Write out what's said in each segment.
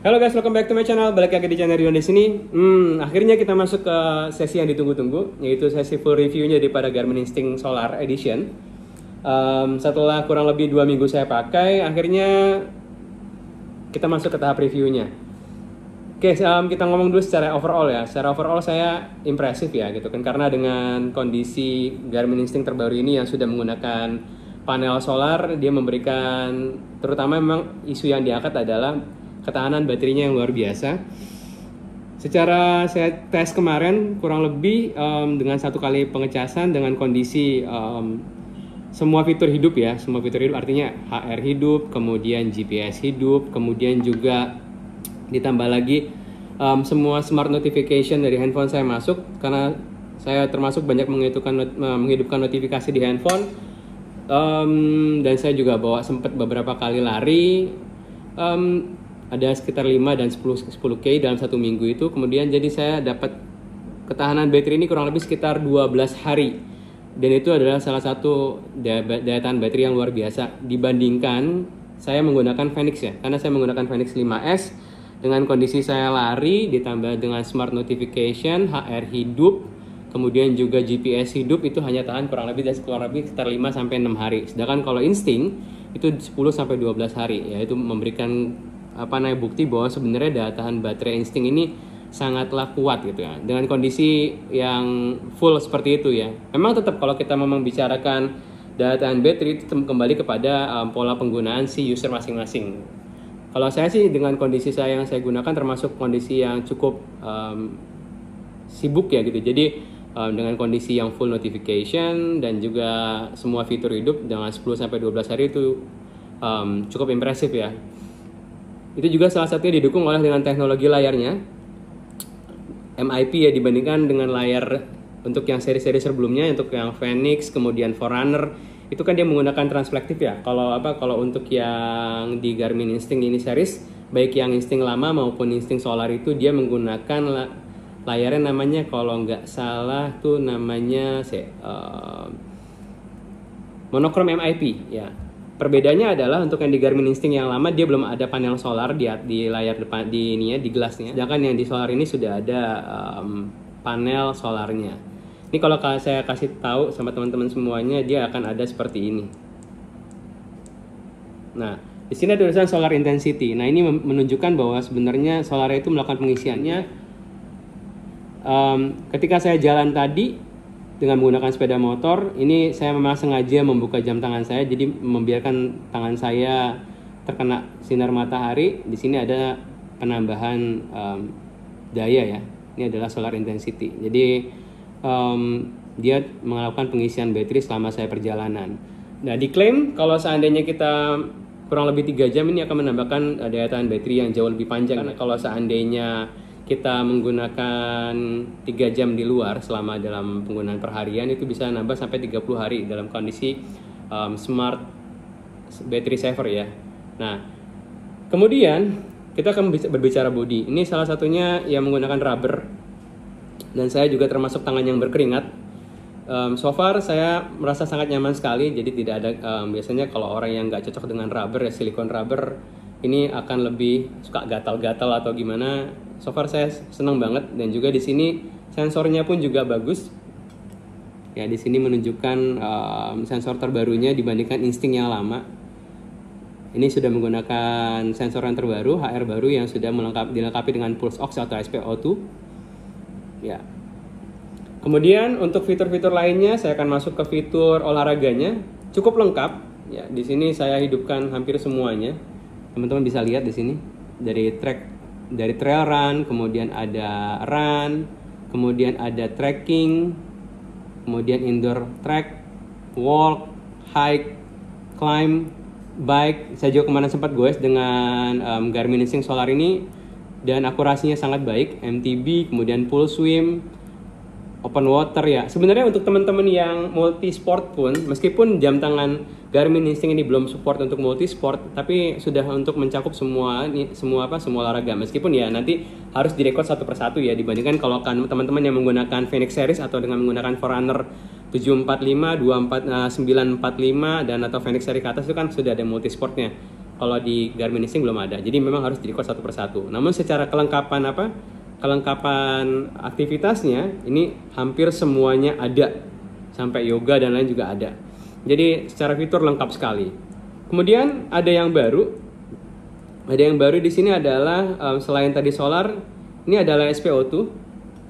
Halo guys, welcome back to my channel. Balik lagi di channel Rion di sini. Akhirnya kita masuk ke sesi yang ditunggu-tunggu, yaitu sesi full reviewnya daripada Garmin Instinct Solar Edition. Setelah kurang lebih 2 minggu saya pakai, akhirnya kita masuk ke tahap reviewnya. Oke, kita ngomong dulu secara overall ya. Secara overall saya impresif ya gitu kan, karena dengan kondisi Garmin Instinct terbaru ini yang sudah menggunakan panel solar, dia memberikan, terutama memang isu yang diangkat adalah ketahanan baterainya yang luar biasa. Secara saya tes kemarin kurang lebih dengan 1 kali pengecasan dengan kondisi semua fitur hidup ya, semua fitur hidup artinya HR hidup, kemudian GPS hidup, kemudian juga ditambah lagi semua smart notification dari handphone saya masuk, karena saya termasuk banyak menghidupkan notifikasi di handphone, dan saya juga bawa sempat beberapa kali lari, ada sekitar 5 dan 10K dalam 1 minggu itu. Kemudian jadi saya dapat ketahanan baterai ini kurang lebih sekitar 12 hari, dan itu adalah salah satu daya tahan baterai yang luar biasa dibandingkan saya menggunakan Fenix ya, karena saya menggunakan Fenix 5S dengan kondisi saya lari ditambah dengan smart notification, HR hidup, kemudian juga GPS hidup, itu hanya tahan kurang lebih sekitar 5 sampai 6 hari. Sedangkan kalau Instinct itu 10 sampai 12 hari, yaitu memberikan bukti bahwa sebenarnya daya tahan baterai Instinct ini sangatlah kuat gitu ya, dengan kondisi yang full seperti itu ya. Memang tetap kalau kita memang bicarakan daya tahan baterai itu kembali kepada pola penggunaan si user masing-masing. Kalau saya sih dengan kondisi saya yang saya gunakan termasuk kondisi yang cukup sibuk ya gitu. Jadi dengan kondisi yang full notification dan juga semua fitur hidup dengan 10 sampai 12 hari itu cukup impresif ya. Itu juga salah satunya didukung oleh dengan teknologi layarnya MIP ya, dibandingkan dengan layar untuk yang seri-seri sebelumnya, untuk yang Fenix kemudian Forerunner itu kan dia menggunakan transflektif ya. Kalau untuk yang di Garmin Instinct ini series, baik yang Instinct lama maupun Instinct Solar itu dia menggunakan layarnya namanya, kalau nggak salah tuh namanya monochrome MIP ya. Perbedaannya adalah untuk yang di Garmin Instinct yang lama dia belum ada panel solar di layar depan di gelasnya. Sedangkan yang di Solar ini sudah ada panel solarnya. Ini kalau saya kasih tahu sama teman-teman semuanya, dia akan ada seperti ini. Nah, di sini ada tulisan solar intensity. Nah, ini menunjukkan bahwa sebenarnya solar itu melakukan pengisiannya ketika saya jalan tadi dengan menggunakan sepeda motor. Ini saya memang sengaja membuka jam tangan saya, jadi membiarkan tangan saya terkena sinar matahari. Di sini ada penambahan daya ya. Ini adalah solar intensity. Jadi dia melakukan pengisian baterai selama saya perjalanan. Nah, diklaim kalau seandainya kita kurang lebih 3 jam ini akan menambahkan daya tahan baterai yang jauh lebih panjang. Karena kalau seandainya kita menggunakan 3 jam di luar selama dalam penggunaan perharian, itu bisa nambah sampai 30 hari dalam kondisi smart battery saver ya. Nah, kemudian kita akan berbicara bodi. Ini salah satunya yang menggunakan rubber, dan saya juga termasuk tangan yang berkeringat. So far saya merasa sangat nyaman sekali. Jadi tidak ada biasanya kalau orang yang nggak cocok dengan rubber ya, silikon rubber ini akan lebih suka gatal-gatal atau gimana. So far saya senang banget, dan juga di sini sensornya pun juga bagus. Ya, di sini menunjukkan sensor terbarunya dibandingkan Instinct yang lama. Ini sudah menggunakan sensor yang terbaru, HR baru yang sudah dilengkapi dengan pulse ox atau SpO2. Ya. Kemudian untuk fitur-fitur lainnya saya akan masuk ke fitur olahraganya, cukup lengkap. Ya, di sini saya hidupkan hampir semuanya. Teman-teman bisa lihat di sini dari trail run, kemudian ada run, kemudian ada trekking, kemudian indoor track, walk, hike, climb, bike. Saya juga kemarin sempat goes dengan Garmin Instinct Solar ini, dan akurasinya sangat baik. MTB, kemudian full swim, open water ya. Sebenarnya untuk teman-teman yang multi sport pun, meskipun jam tangan Garmin Instinct ini belum support untuk multi sport, tapi sudah untuk mencakup semua olahraga. Meskipun ya nanti harus direkod satu persatu ya, dibandingkan kalau teman-teman yang menggunakan Fenix series atau dengan menggunakan Forerunner 745, 945 dan atau Fenix seri ke atas itu kan sudah ada multi sportnya. Kalau di Garmin Instinct belum ada. Jadi memang harus di record satu persatu. Namun secara kelengkapan kelengkapan aktivitasnya ini hampir semuanya ada. Sampai yoga dan lain juga ada. Jadi secara fitur lengkap sekali. Kemudian ada yang baru. Ada yang baru di sini adalah selain tadi solar, ini adalah SpO2.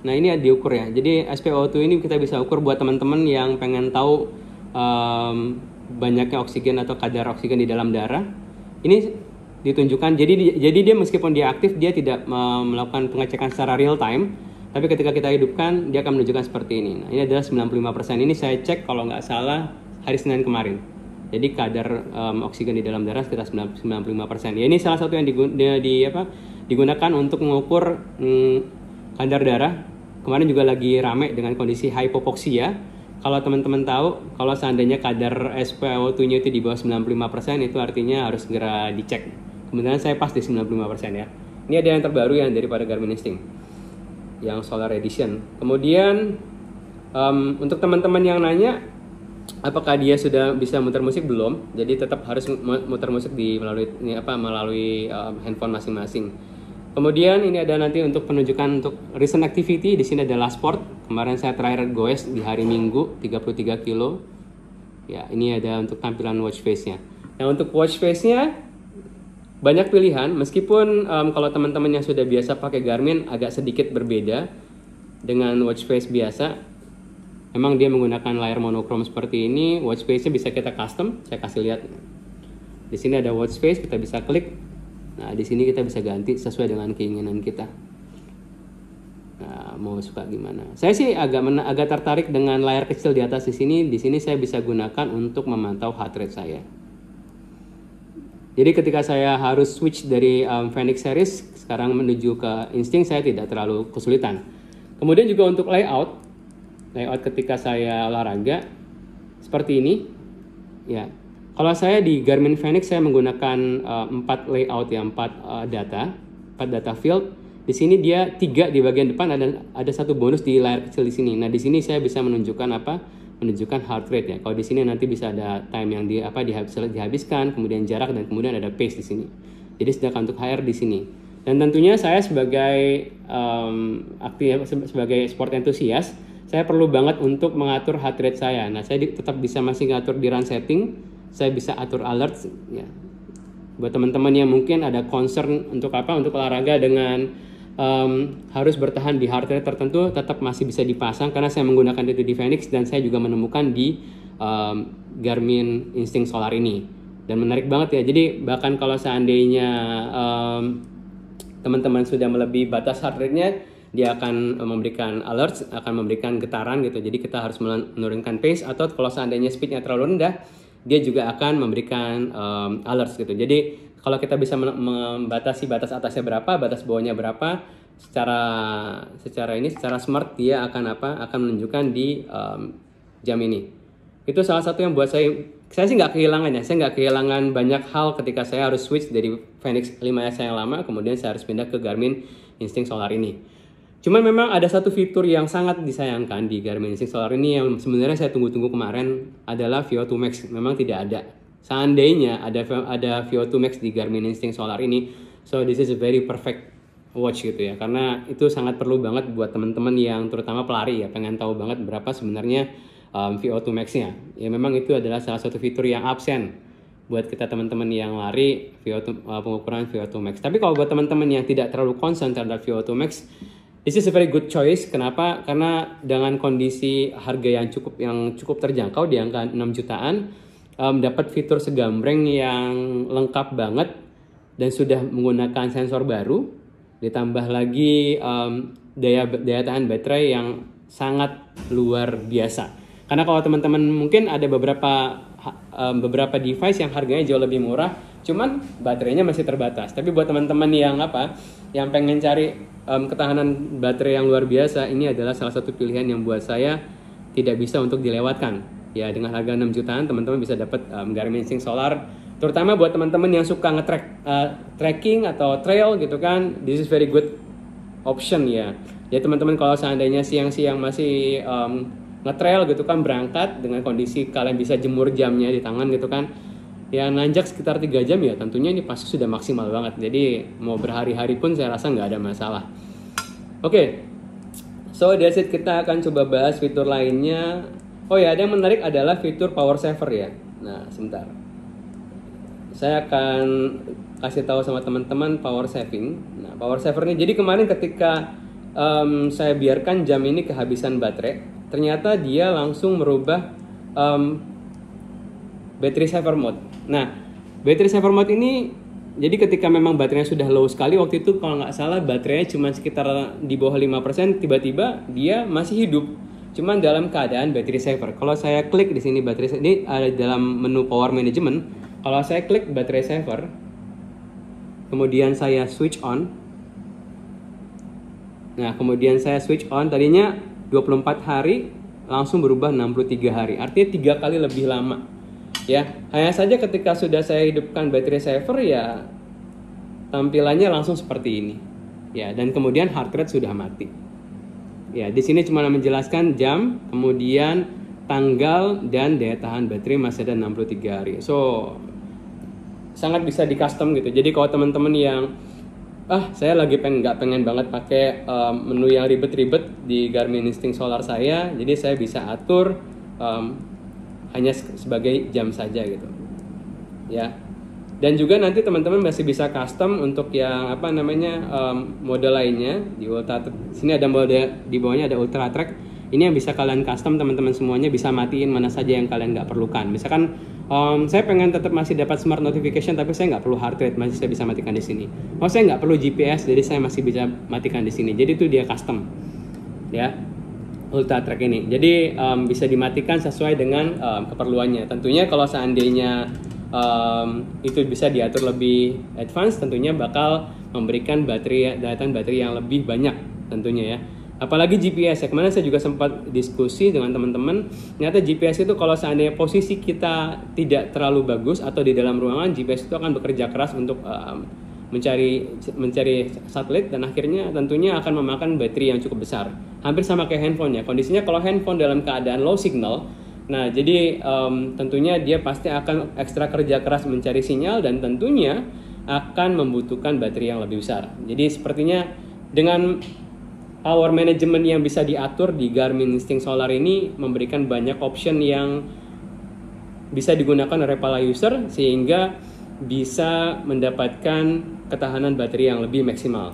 Nah, ini diukur ya. Jadi SpO2 ini kita bisa ukur buat teman-teman yang pengen tahu banyaknya oksigen atau kadar oksigen di dalam darah. Ini ditunjukkan. Jadi dia meskipun dia aktif, dia tidak melakukan pengecekan secara real time. Tapi ketika kita hidupkan, dia akan menunjukkan seperti ini. Nah, ini adalah 95%. Ini saya cek kalau nggak salah hari Senin kemarin. Jadi kadar oksigen di dalam darah sekitar 95%. Ya, ini salah satu yang digunakan untuk mengukur kadar darah. Kemarin juga lagi rame dengan kondisi hypopoksia. Kalau teman-teman tahu, kalau seandainya kadar SpO2-nya itu di bawah 95%, itu artinya harus segera dicek. Kemudian saya pas di 95% ya. Ini ada yang terbaru yang daripada Garmin Instinct, yang Solar Edition. Kemudian untuk teman-teman yang nanya, apakah dia sudah bisa muter musik? Belum. Jadi tetap harus muter musik melalui handphone masing-masing. Kemudian ini ada nanti untuk penunjukan untuk recent activity. Di sini ada last sport. Kemarin saya terakhir goes di hari Minggu 33 kilo. Ya, ini ada untuk tampilan watch face-nya. Nah, untuk watch face-nya banyak pilihan. Meskipun kalau teman-teman yang sudah biasa pakai Garmin agak sedikit berbeda dengan watch face biasa. Memang dia menggunakan layar monokrom seperti ini. Watch face-nya bisa kita custom. Saya kasih lihat. Di sini ada watch face, kita bisa klik. Nah, di sini kita bisa ganti sesuai dengan keinginan kita. Nah, mau suka gimana? Saya sih agak tertarik dengan layar kecil di atas di sini. Di sini saya bisa gunakan untuk memantau heart rate saya. Jadi ketika saya harus switch dari Fenix series sekarang menuju ke Instinct, saya tidak terlalu kesulitan. Kemudian juga untuk layout ketika saya olahraga seperti ini, ya. Kalau saya di Garmin Fenix saya menggunakan 4 layout ya, 4 data field. Di sini dia 3 di bagian depan, ada satu bonus di layar kecil di sini. Nah, di sini saya bisa menunjukkan menunjukkan heart rate ya. Kalau di sini nanti bisa ada time yang dihabiskan, kemudian jarak, dan kemudian ada pace di sini. Jadi sedangkan untuk HR di sini. Dan tentunya saya sebagai sebagai sport enthusiast, saya perlu banget untuk mengatur heart rate saya. Nah, saya tetap bisa masih ngatur di run setting. Saya bisa atur alert ya. Buat teman-teman yang mungkin ada concern untuk olahraga dengan harus bertahan di heart rate tertentu, tetap masih bisa dipasang karena saya menggunakan itu di Fenix dan saya juga menemukan di Garmin Instinct Solar ini. Dan menarik banget ya. Jadi bahkan kalau seandainya teman-teman sudah melebihi batas heart rate-nya, dia akan memberikan alert, akan memberikan getaran gitu. Jadi kita harus menurunkan pace, atau kalau seandainya speed-nya terlalu rendah, dia juga akan memberikan alert gitu. Jadi kalau kita bisa membatasi batas atasnya berapa, batas bawahnya berapa, secara smart dia akan menunjukkan di jam ini. Itu salah satu yang buat saya sih nggak kehilangan ya. Saya nggak kehilangan banyak hal ketika saya harus switch dari Fenix 5S yang lama, kemudian saya harus pindah ke Garmin Instinct Solar ini. Cuman memang ada satu fitur yang sangat disayangkan di Garmin Instinct Solar ini yang sebenarnya saya tunggu-tunggu kemarin, adalah VO2 Max. Memang tidak ada. Seandainya ada VO2 Max di Garmin Instinct Solar ini, so this is a very perfect watch gitu ya. Karena itu sangat perlu banget buat teman-teman yang terutama pelari ya, pengen tahu banget berapa sebenarnya VO2 Max-nya. Ya memang itu adalah salah satu fitur yang absen buat kita teman-teman yang lari, pengukuran VO2 Max. Tapi kalau buat teman-teman yang tidak terlalu concern terhadap VO2 Max, this is a very good choice. Kenapa? Karena dengan kondisi harga yang cukup terjangkau di angka 6 jutaan, dapat fitur segambreng yang lengkap banget dan sudah menggunakan sensor baru, ditambah lagi daya tahan baterai yang sangat luar biasa. Karena kalau teman-teman mungkin ada beberapa device yang harganya jauh lebih murah, cuman baterainya masih terbatas. Tapi buat teman-teman yang pengen cari ketahanan baterai yang luar biasa, ini adalah salah satu pilihan yang buat saya tidak bisa untuk dilewatkan. Ya, dengan harga 6 jutaan teman-teman bisa dapat Garmin Instinct Solar. Terutama buat teman-teman yang suka trekking atau trail gitu kan, this is very good option ya. Ya teman-teman kalau seandainya siang-siang masih nge-trail gitu kan, berangkat dengan kondisi kalian bisa jemur jamnya di tangan gitu kan, ya nanjak sekitar 3 jam ya tentunya ini pasti sudah maksimal banget. Jadi mau berhari-hari pun saya rasa nggak ada masalah. Oke. So that's it, kita akan coba bahas fitur lainnya. Oh ya, ada yang menarik adalah fitur power saver ya. Nah, sebentar. Saya akan kasih tahu sama teman-teman power saving. Nah, power saver ini jadi kemarin ketika saya biarkan jam ini kehabisan baterai, ternyata dia langsung merubah battery saver mode. Nah, battery saver mode ini jadi ketika memang baterainya sudah low sekali, waktu itu kalau nggak salah baterainya cuma sekitar di bawah 5%, tiba-tiba dia masih hidup. Cuma dalam keadaan battery saver. Kalau saya klik di sini battery ini ada dalam menu power management. Kalau saya klik battery saver, kemudian saya switch on. Nah, kemudian saya switch on, tadinya 24 hari langsung berubah 63 hari. Artinya 3 kali lebih lama. Ya, hanya saja ketika sudah saya hidupkan battery saver ya tampilannya langsung seperti ini. Ya, dan kemudian heart rate sudah mati. Ya, di sini cuma menjelaskan jam, kemudian tanggal dan daya tahan baterai masih ada 63 hari. So, sangat bisa di custom gitu. Jadi kalau teman-teman yang saya lagi nggak pengen banget pakai menu yang ribet-ribet di Garmin Instinct Solar saya, jadi saya bisa atur hanya sebagai jam saja gitu ya. Dan juga nanti teman-teman masih bisa custom untuk yang mode lainnya di Ultra. Sini ada mode di bawahnya ada Ultra Track. Ini yang bisa kalian custom, teman-teman semuanya bisa matiin mana saja yang kalian nggak perlukan. Misalkan saya pengen tetap masih dapat smart notification tapi saya nggak perlu heart rate, masih saya bisa matikan di sini. Saya nggak perlu GPS, jadi saya masih bisa matikan di sini. Jadi itu dia custom ya. Ultra Track ini. Jadi bisa dimatikan sesuai dengan keperluannya. Tentunya kalau seandainya itu bisa diatur lebih advance, tentunya bakal memberikan daya tahan baterai yang lebih banyak tentunya ya. Apalagi GPS ya. Kemarin saya juga sempat diskusi dengan teman-teman. Ternyata GPS itu kalau seandainya posisi kita tidak terlalu bagus atau di dalam ruangan, GPS itu akan bekerja keras untuk mencari satelit dan akhirnya tentunya akan memakan baterai yang cukup besar. Hampir sama kayak handphone ya. Kondisinya kalau handphone dalam keadaan low signal, nah jadi tentunya dia pasti akan ekstra kerja keras mencari sinyal dan tentunya akan membutuhkan baterai yang lebih besar. Jadi sepertinya dengan power management yang bisa diatur di Garmin Instinct Solar ini memberikan banyak option yang bisa digunakan oleh para user sehingga bisa mendapatkan ketahanan baterai yang lebih maksimal.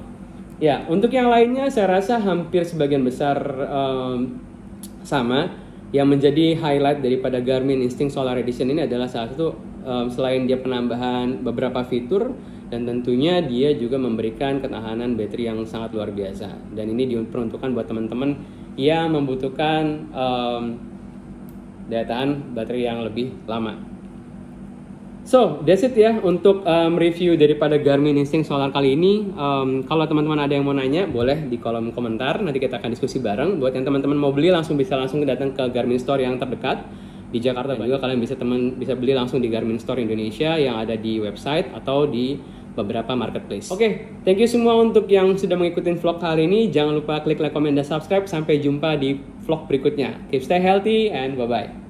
Ya, untuk yang lainnya saya rasa hampir sebagian besar sama. Yang menjadi highlight daripada Garmin Instinct Solar Edition ini adalah salah satu selain dia penambahan beberapa fitur dan tentunya dia juga memberikan ketahanan baterai yang sangat luar biasa. Dan ini diperuntukkan buat teman-teman yang membutuhkan daya tahan baterai yang lebih lama. So, that's it ya untuk review daripada Garmin Instinct Solar kali ini. Kalau teman-teman ada yang mau nanya, boleh di kolom komentar. Nanti kita akan diskusi bareng. Buat yang teman-teman mau beli, langsung datang ke Garmin Store yang terdekat di Jakarta. Dan juga kalian bisa beli langsung di Garmin Store Indonesia yang ada di website atau di beberapa marketplace. Oke, thank you semua untuk yang sudah mengikuti vlog hari ini. Jangan lupa klik like, comment, dan subscribe. Sampai jumpa di vlog berikutnya. Keep stay healthy and bye-bye.